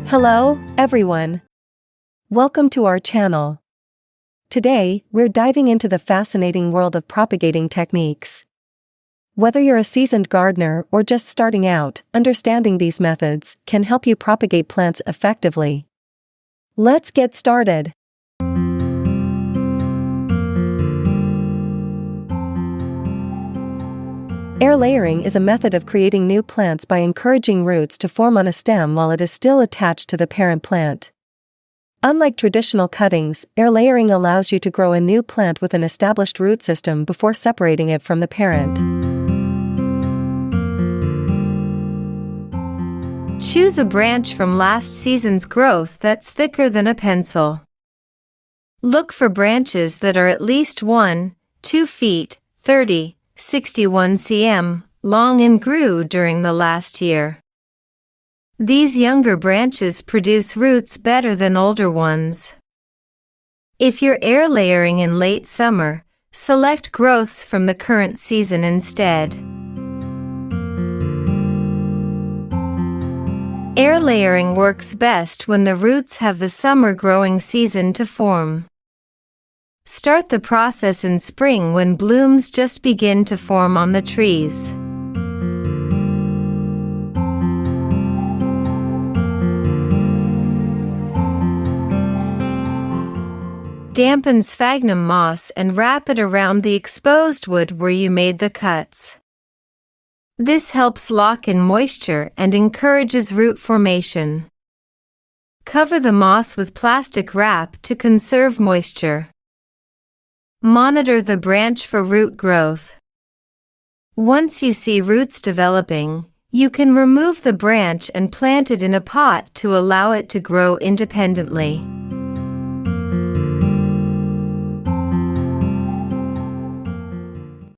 Hello, everyone. Welcome to our channel. Today, we're diving into the fascinating world of propagating techniques. Whether you're a seasoned gardener or just starting out, understanding these methods can help you propagate plants effectively. Let's get started. Air layering is a method of creating new plants by encouraging roots to form on a stem while it is still attached to the parent plant. Unlike traditional cuttings, air layering allows you to grow a new plant with an established root system before separating it from the parent. Choose a branch from last season's growth that's thicker than a pencil. Look for branches that are at least 1-2 feet, 60-61 cm, long and grew during the last year. These younger branches produce roots better than older ones. If you're air layering in late summer, select growths from the current season instead. Air layering works best when the roots have the summer growing season to form. Start the process in spring when blooms just begin to form on the trees. Dampen sphagnum moss and wrap it around the exposed wood where you made the cuts. This helps lock in moisture and encourages root formation. Cover the moss with plastic wrap to conserve moisture. Monitor the branch for root growth. Once you see roots developing, you can remove the branch and plant it in a pot to allow it to grow independently.